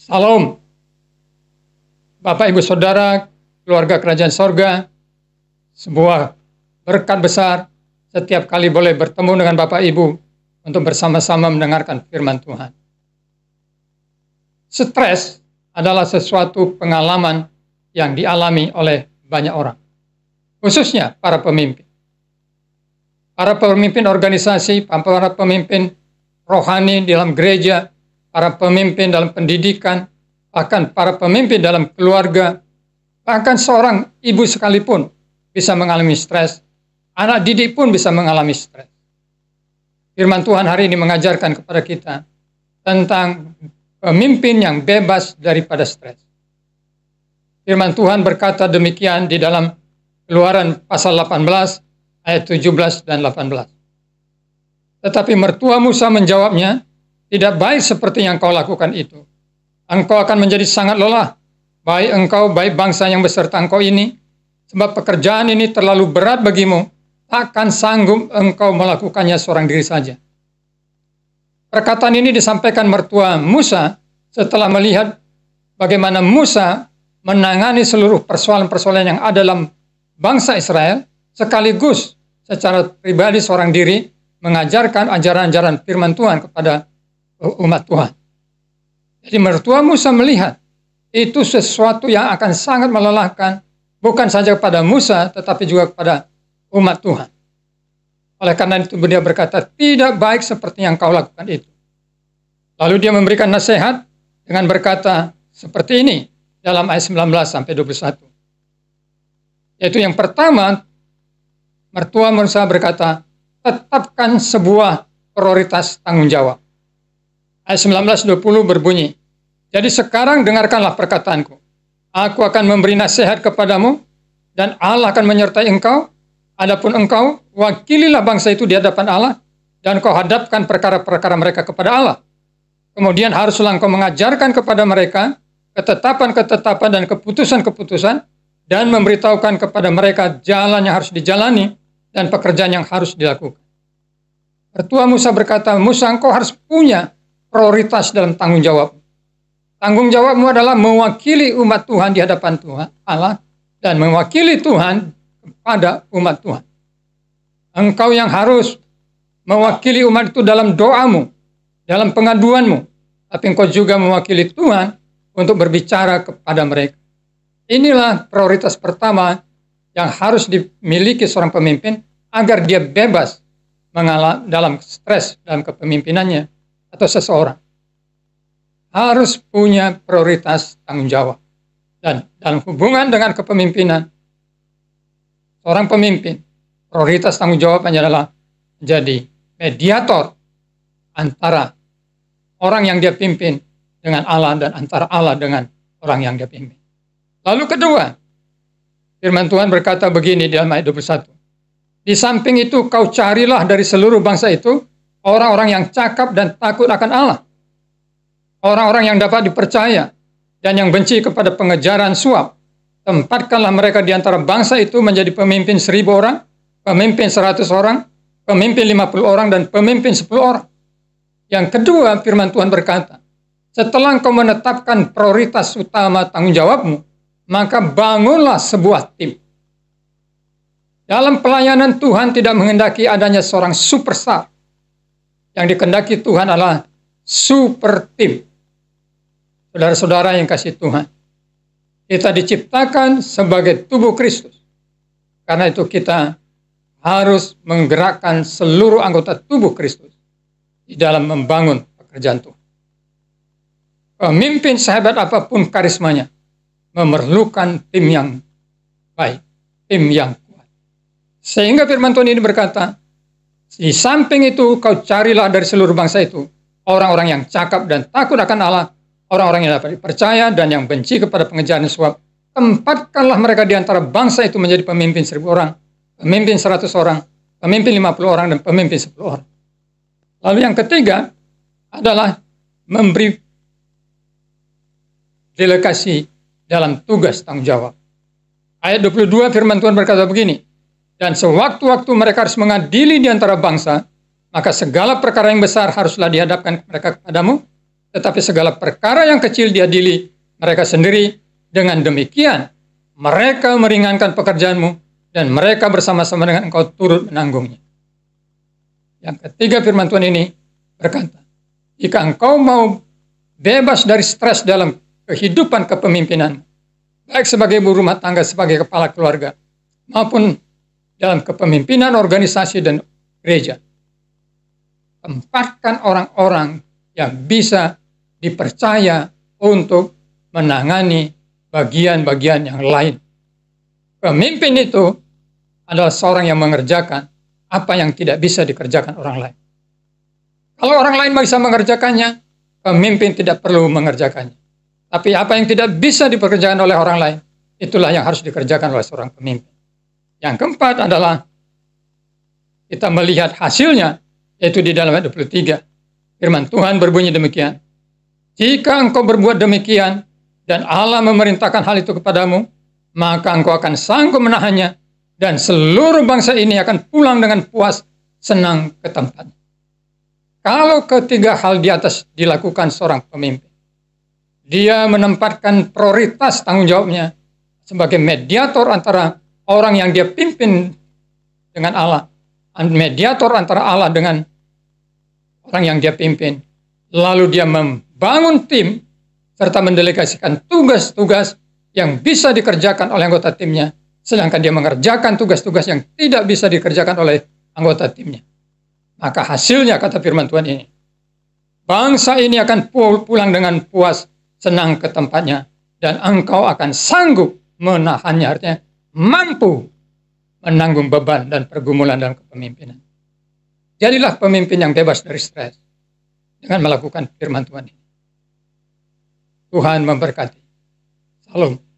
Salam, Bapak Ibu Saudara, keluarga kerajaan sorga, sebuah berkat besar setiap kali boleh bertemu dengan Bapak Ibu untuk bersama-sama mendengarkan firman Tuhan. Stres adalah sesuatu pengalaman yang dialami oleh banyak orang, khususnya para pemimpin. Para pemimpin organisasi, para pemimpin rohani dalam gereja, para pemimpin dalam pendidikan, bahkan para pemimpin dalam keluarga, bahkan seorang ibu sekalipun bisa mengalami stres. Anak didik pun bisa mengalami stres. Firman Tuhan hari ini mengajarkan kepada kita tentang pemimpin yang bebas daripada stres. Firman Tuhan berkata demikian di dalam Keluaran pasal 18 ayat 17 dan 18. Tetapi mertua Musa menjawabnya, "Tidak baik seperti yang kau lakukan itu. Engkau akan menjadi sangat lelah, baik engkau, baik bangsa yang beserta engkau ini, sebab pekerjaan ini terlalu berat bagimu, takkan sanggup engkau melakukannya seorang diri saja." Perkataan ini disampaikan mertua Musa setelah melihat bagaimana Musa menangani seluruh persoalan-persoalan yang ada dalam bangsa Israel, sekaligus secara pribadi seorang diri mengajarkan ajaran-ajaran firman Tuhan kepada umat Tuhan. Jadi mertua Musa melihat itu sesuatu yang akan sangat melelahkan, bukan saja kepada Musa, tetapi juga kepada umat Tuhan. Oleh karena itu dia berkata, tidak baik seperti yang kau lakukan itu. Lalu dia memberikan nasihat dengan berkata seperti ini dalam ayat 19-21. Yaitu yang pertama, mertua Musa berkata, tetapkan sebuah prioritas tanggung jawab. Ayat 19-20 berbunyi, "Jadi sekarang dengarkanlah perkataanku. Aku akan memberi nasihat kepadamu, dan Allah akan menyertai engkau. Adapun engkau, wakililah bangsa itu di hadapan Allah, dan kau hadapkan perkara-perkara mereka kepada Allah. Kemudian haruslah engkau mengajarkan kepada mereka ketetapan-ketetapan dan keputusan-keputusan, dan memberitahukan kepada mereka jalan yang harus dijalani dan pekerjaan yang harus dilakukan." Mertua Musa berkata, "Musa, engkau harus punya prioritas dalam tanggung jawab. Tanggung jawabmu adalah mewakili umat Tuhan di hadapan Tuhan Allah dan mewakili Tuhan kepada umat Tuhan. Engkau yang harus mewakili umat itu dalam doamu, dalam pengaduanmu, tapi engkau juga mewakili Tuhan untuk berbicara kepada mereka." Inilah prioritas pertama yang harus dimiliki seorang pemimpin agar dia bebas mengalami dalam stres dalam kepemimpinannya. Atau seseorang harus punya prioritas tanggung jawab. Dan dalam hubungan dengan kepemimpinan, seorang pemimpin, prioritas tanggung jawabnya adalah menjadi mediator antara orang yang dia pimpin dengan Allah dan antara Allah dengan orang yang dia pimpin. Lalu kedua, firman Tuhan berkata begini di dalam ayat 21. "Di samping itu kau carilah dari seluruh bangsa itu orang-orang yang cakap dan takut akan Allah, orang-orang yang dapat dipercaya dan yang benci kepada pengejaran suap. Tempatkanlah mereka di antara bangsa itu menjadi pemimpin 1.000 orang, pemimpin 100 orang, pemimpin 50 orang, dan pemimpin 10 orang." Yang kedua, firman Tuhan berkata, setelah engkau menetapkan prioritas utama tanggung jawabmu, maka bangunlah sebuah tim. Dalam pelayanan Tuhan tidak menghendaki adanya seorang superstar. Yang dikehendaki Tuhan adalah super tim. Saudara-saudara yang kasih Tuhan, kita diciptakan sebagai tubuh Kristus. Karena itu kita harus menggerakkan seluruh anggota tubuh Kristus di dalam membangun pekerjaan Tuhan. Pemimpin sehebat apapun karismanya memerlukan tim yang baik, tim yang kuat. Sehingga firman Tuhan ini berkata, di samping itu kau carilah dari seluruh bangsa itu orang-orang yang cakap dan takut akan Allah, orang-orang yang dapat dipercaya dan yang benci kepada pengejaran suap. Tempatkanlah mereka di antara bangsa itu menjadi pemimpin 1.000 orang, pemimpin 100 orang, pemimpin 50 orang, dan pemimpin 10 orang. Lalu yang ketiga adalah memberi delegasi dalam tugas tanggung jawab. Ayat 22 firman Tuhan berkata begini, "Dan sewaktu-waktu mereka harus mengadili di antara bangsa, maka segala perkara yang besar haruslah dihadapkan mereka kepadamu, tetapi segala perkara yang kecil diadili mereka sendiri. Dengan demikian, mereka meringankan pekerjaanmu, dan mereka bersama-sama dengan engkau turut menanggungnya. Yang ketiga, firman Tuhan ini berkata, jika engkau mau bebas dari stres dalam kehidupan kepemimpinan, baik sebagai ibu rumah tangga, sebagai kepala keluarga, maupun dalam kepemimpinan organisasi dan gereja, tempatkan orang-orang yang bisa dipercaya untuk menangani bagian-bagian yang lain. Pemimpin itu adalah seorang yang mengerjakan apa yang tidak bisa dikerjakan orang lain. Kalau orang lain bisa mengerjakannya, pemimpin tidak perlu mengerjakannya. Tapi apa yang tidak bisa dikerjakan oleh orang lain, itulah yang harus dikerjakan oleh seorang pemimpin. Yang keempat adalah kita melihat hasilnya, yaitu di dalam ayat 23. Firman Tuhan berbunyi demikian, jika engkau berbuat demikian, dan Allah memerintahkan hal itu kepadamu, maka engkau akan sanggup menahannya, dan seluruh bangsa ini akan pulang dengan puas, senang ke tempatnya. Kalau ketiga hal di atas dilakukan seorang pemimpin, dia menempatkan prioritas tanggung jawabnya sebagai mediator antara orang yang dia pimpin dengan Allah, mediator antara Allah dengan orang yang dia pimpin. Lalu dia membangun tim, serta mendelegasikan tugas-tugas yang bisa dikerjakan oleh anggota timnya, sedangkan dia mengerjakan tugas-tugas yang tidak bisa dikerjakan oleh anggota timnya. Maka hasilnya, kata firman Tuhan ini, bangsa ini akan pulang dengan puas, senang ke tempatnya, dan engkau akan sanggup menahannya, artinya mampu menanggung beban dan pergumulan dalam kepemimpinan. Jadilah pemimpin yang bebas dari stres dengan melakukan firman Tuhan ini. Tuhan memberkati. Salam.